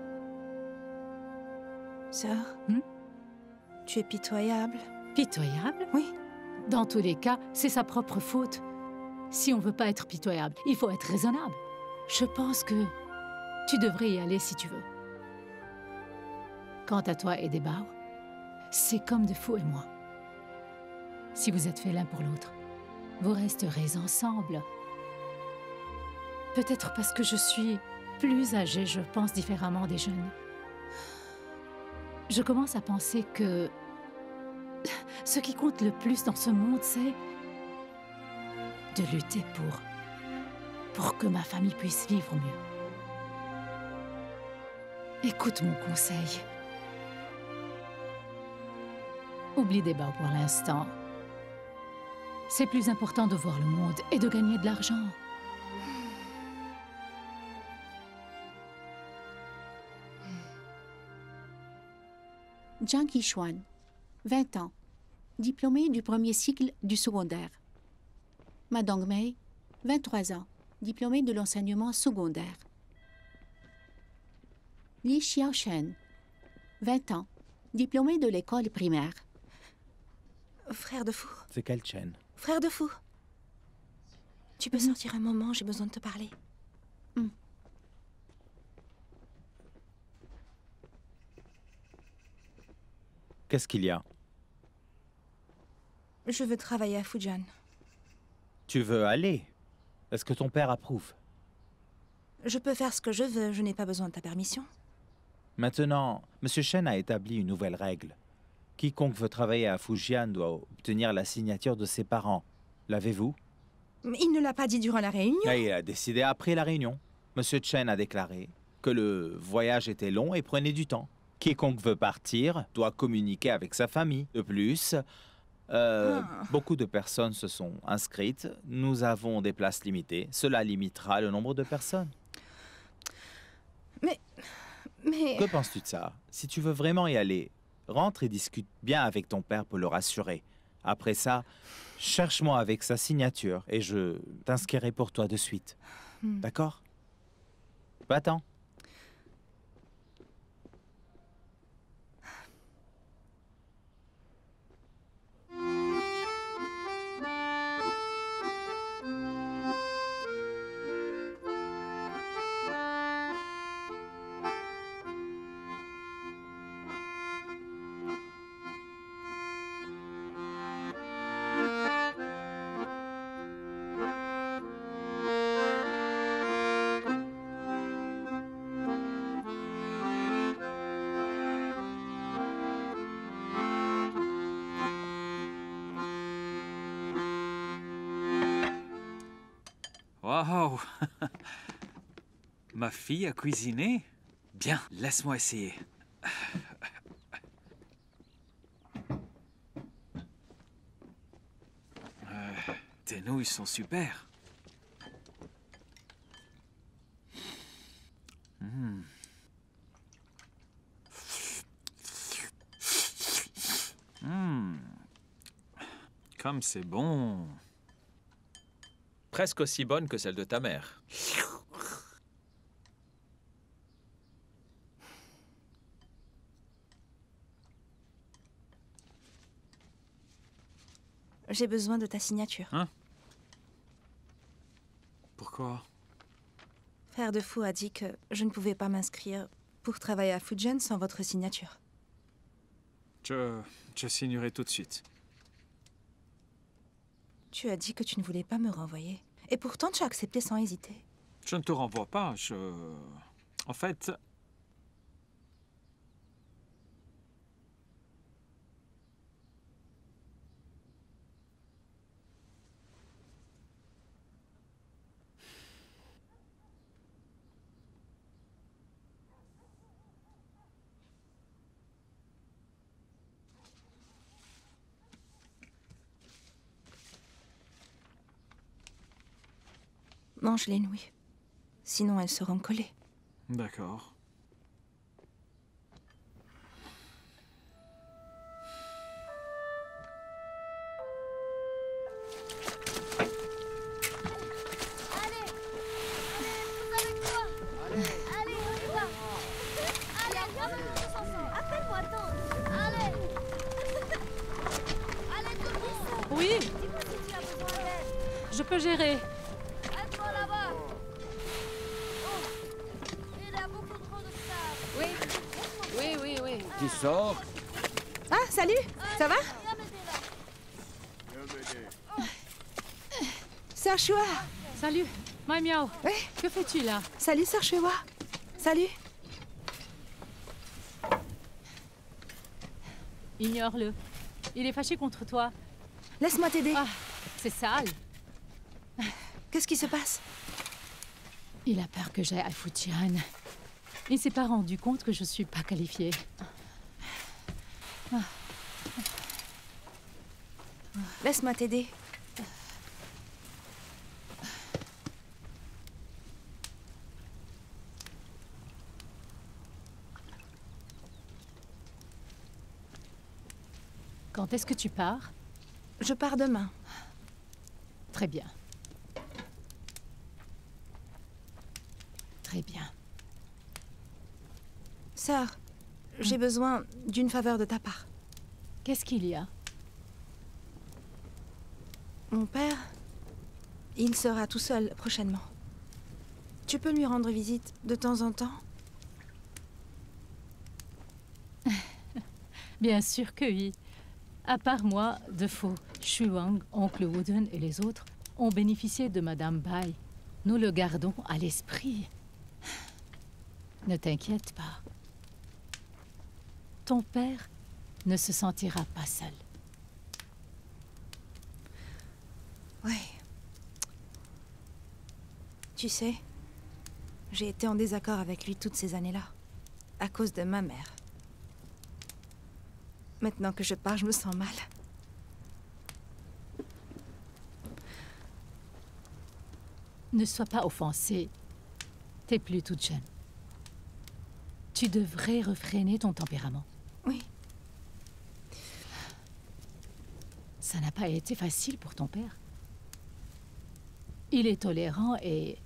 B: Sœur, tu es pitoyable.
Q: Pitoyable?
B: Oui.
Q: Dans tous les cas, c'est sa propre faute. Si on veut pas être pitoyable, il faut être raisonnable. Je pense que tu devrais y aller si tu veux. Quant à toi et Debao, c'est comme de fou et moi. Si vous êtes faits l'un pour l'autre, vous resterez ensemble. Peut-être parce que je suis plus âgée, je pense différemment des jeunes. Je commence à penser que ce qui compte le plus dans ce monde, c'est de lutter pour que ma famille puisse vivre mieux. Écoute mon conseil. Oublie Debao pour l'instant. C'est plus important de voir le monde et de gagner de l'argent.
I: Jiang Qishuan, 20 ans, diplômée du premier cycle du secondaire. Ma Dongmei, 23 ans, diplômée de l'enseignement secondaire. Li Xiaoshen, 20 ans, diplômée de l'école primaire.
B: Frère de fou.
K: C'est quel Chen?
B: Frère de fou. Tu peux sortir un moment, j'ai besoin de te parler.
K: Qu'est-ce qu'il y a?
B: Je veux travailler à Fujian.
K: Tu veux aller? Est-ce que ton père approuve?
B: Je peux faire ce que je veux, je n'ai pas besoin de ta permission.
K: Maintenant, M. Chen a établi une nouvelle règle. Quiconque veut travailler à Fujian doit obtenir la signature de ses parents. L'avez-vous?
B: Mais il ne l'a pas dit durant la réunion.
K: Et il a décidé après la réunion. Monsieur Chen a déclaré que le voyage était long et prenait du temps. Quiconque veut partir doit communiquer avec sa famille. De plus, beaucoup de personnes se sont inscrites. Nous avons des places limitées. Cela limitera le nombre de personnes.
B: Mais...
K: Que penses-tu de ça? Si tu veux vraiment y aller, rentre et discute bien avec ton père pour le rassurer. Après ça, cherche-moi avec sa signature et je t'inscrirai pour toi de suite. D'accord? Va-t'en.
P: Wow! Ma fille a cuisiné? Bien, laisse-moi essayer. Tes nouilles sont super. Comme c'est bon. Presque aussi bonne que celle de ta mère.
B: J'ai besoin de ta signature.
P: Hein? Pourquoi?
B: Frère de Fou a dit que je ne pouvais pas m'inscrire pour travailler à Fujian sans votre signature.
P: Je signerai tout de suite.
B: Tu as dit que tu ne voulais pas me renvoyer. Et pourtant, tu as accepté sans hésiter.
P: Je ne te renvoie pas, En fait...
B: Mange les nouilles. Sinon, elles seront collées.
P: D'accord.
Q: Oui. Je peux gérer.
R: Qui sort?
B: Ah, salut. Ça va? Sœur Chua.
Q: Salut. Mai Miao.
B: Oui.
Q: Que fais-tu là?
B: Salut, Sœur Chua. Salut.
Q: Ignore-le. Il est fâché contre toi.
B: Laisse-moi t'aider.
Q: Ah, c'est sale.
B: Qu'est-ce qui se passe?
Q: Il a peur que j'aille à Fujian. Il s'est pas rendu compte que je suis pas qualifiée.
B: Laisse-moi t'aider.
Q: Quand est-ce que tu pars?
B: Je pars demain.
Q: Très bien. Très bien.
B: Sœur, j'ai besoin d'une faveur de ta part.
Q: Qu'est-ce qu'il y a?
B: Mon père, il sera tout seul prochainement. Tu peux lui rendre visite de temps en temps?
Q: Bien sûr que oui. À part moi, De Faux, Shuang, Oncle Wooden et les autres ont bénéficié de Madame Bai. Nous le gardons à l'esprit. Ne t'inquiète pas. Ton père ne se sentira pas seul.
B: Oui. Tu sais, j'ai été en désaccord avec lui toutes ces années-là, à cause de ma mère. Maintenant que je pars, je me sens mal.
Q: Ne sois pas offensée. T'es plus toute jeune. Tu devrais refréner ton tempérament.
B: Oui.
Q: Ça n'a pas été facile pour ton père. Il est tolérant et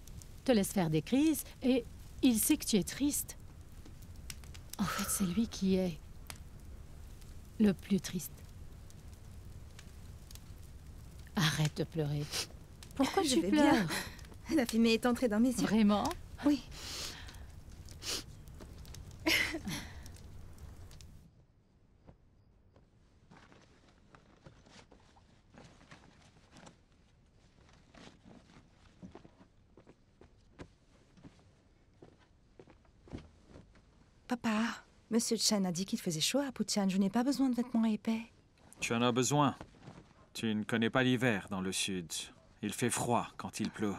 Q: te laisse faire des crises et il sait que tu es triste. En fait, c'est lui qui est le plus triste. Arrête de pleurer. Pourquoi
B: Je
Q: tu
B: vais
Q: pleures?
B: bien. La fumée est entrée dans mes yeux.
Q: Vraiment?
B: Oui. Papa, Monsieur Chen a dit qu'il faisait chaud à Putian. Je n'ai pas besoin de vêtements épais.
L: Tu en as besoin. Tu ne connais pas l'hiver dans le sud. Il fait froid quand il pleut.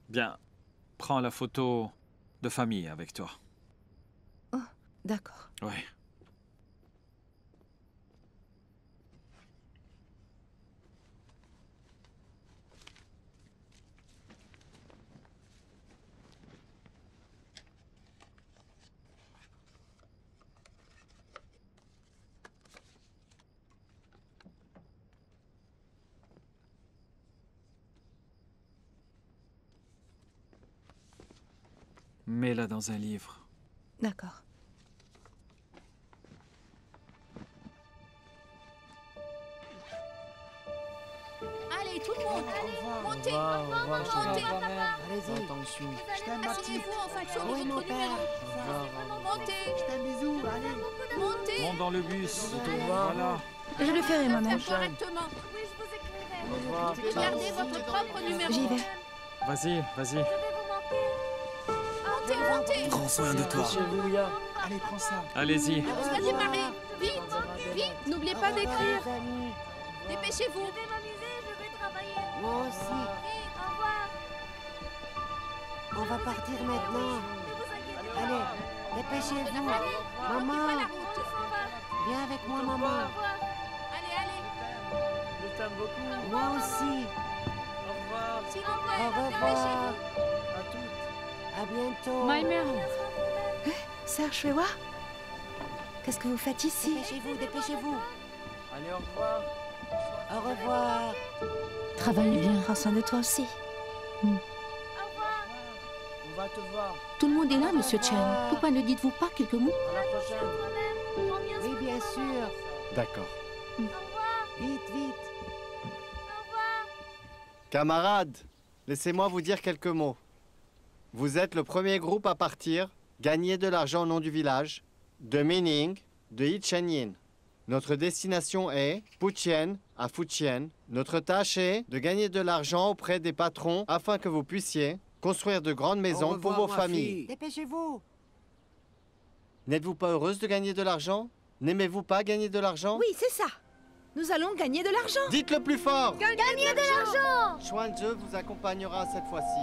L: Bien. Prends la photo de famille avec toi.
B: Oh, d'accord.
L: Oui. Mets-la dans un livre.
B: D'accord.
I: Allez, tout le monde, montez, montez, allez-y. Je t'aime, ma petite. Asseyez-vous en fonction de votre numéro. Montez. Je t'aime, bisous, allez. Montez.
L: Monte dans le bus.
I: Voilà.
B: Je le ferai moi-même.
I: Correctement. Oui, je vous écrirai. Gardez votre propre numéro.
B: J'y vais.
L: Vas-y, vas-y.
I: Montez, montez.
L: Prends soin de toi.
J: Allez, prends ça.
L: Allez-y.
I: Ça va démarrer. Vite, vite. N'oubliez pas d'écrire. Dépêchez-vous.
A: Je vais m'amuser, je vais travailler.
U: Moi aussi.
A: Au revoir.
U: On va partir maintenant. Allez, dépêchez-vous.
I: Allez,
U: Maman,
I: pas la route.
U: viens avec moi, maman.
I: Allez, allez.
J: Je t'aime beaucoup.
U: Moi aussi.
J: Au revoir.
I: S'il vous
U: Au
I: plaît,
U: revoir.
I: dépêchez-vous.
J: À toutes.
U: À bientôt.
Q: My mère.
B: Sœur Shuewa, qu'est-ce que vous faites ici?
U: Dépêchez-vous, dépêchez-vous.
J: Allez, au revoir.
U: Au revoir.
Q: Travaille bien.
B: Prends soin de toi aussi.
J: On va te voir.
I: Tout le monde est là, Monsieur Chen. Pourquoi ne dites-vous pas quelques mots?
J: À la prochaine.
U: Oui, bien sûr.
E: D'accord.
U: Vite, vite.
E: Camarades, laissez-moi vous dire quelques mots. Vous êtes le premier groupe à partir, gagner de l'argent au nom du village, de Mining, de Yichengyin. Notre destination est Putian à Fujian. Notre tâche est de gagner de l'argent auprès des patrons afin que vous puissiez construire de grandes maisons pour vos familles.
U: Dépêchez-vous.
E: N'êtes-vous pas heureuse de gagner de l'argent? N'aimez-vous pas gagner de l'argent?
B: Oui, c'est ça. Nous allons gagner de l'argent.
E: Dites-le plus fort.
A: Gagner de l'argent.
E: Xuanzhe vous accompagnera cette fois-ci.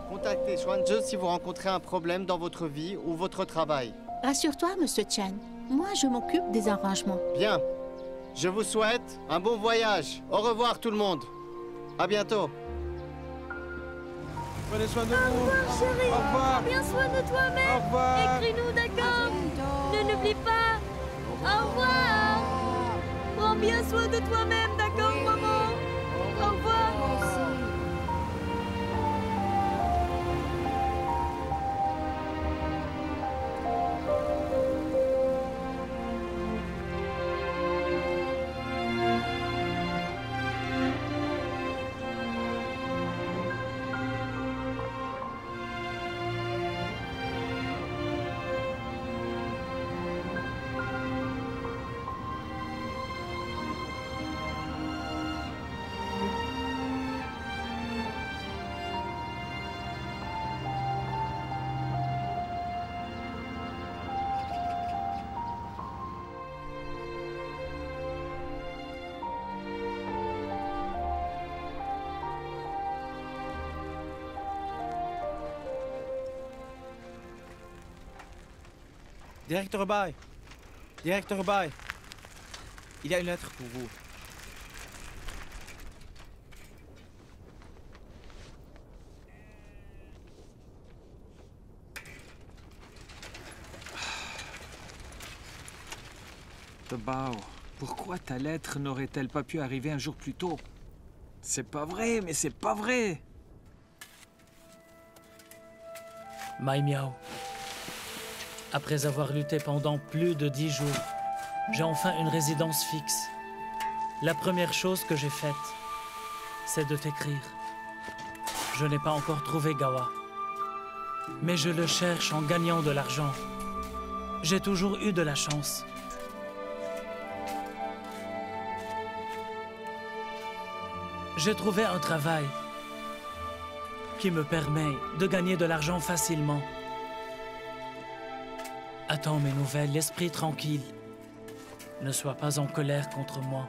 E: Contactez Xuanzhe si vous rencontrez un problème dans votre vie ou votre travail.
I: Rassure-toi, Monsieur Chen. Moi, je m'occupe des arrangements.
E: Bien. Je vous souhaite un bon voyage. Au revoir tout le monde. À bientôt.
J: Prenez soin de
A: Au
J: vous.
A: revoir, chérie.
J: Au revoir.
A: Prends bien soin de toi-même.
J: Au revoir.
A: Écris-nous, d'accord? Ne n'oublie pas. Au revoir. Prends bien soin de toi-même, d'accord, maman? Au revoir.
F: Directeur Bai. Directeur Bai. Il y a une lettre pour vous.
L: De Bao, pourquoi ta lettre n'aurait-elle pas pu arriver un jour plus tôt? C'est pas vrai, mais c'est pas vrai!
C: Mai Miao. Après avoir lutté pendant plus de 10 jours, j'ai enfin une résidence fixe. La première chose que j'ai faite, c'est de t'écrire. Je n'ai pas encore trouvé Gawa. Mais je le cherche en gagnant de l'argent. J'ai toujours eu de la chance. J'ai trouvé un travail qui me permet de gagner de l'argent facilement. Attends mes nouvelles, l'esprit tranquille. Ne sois pas en colère contre moi.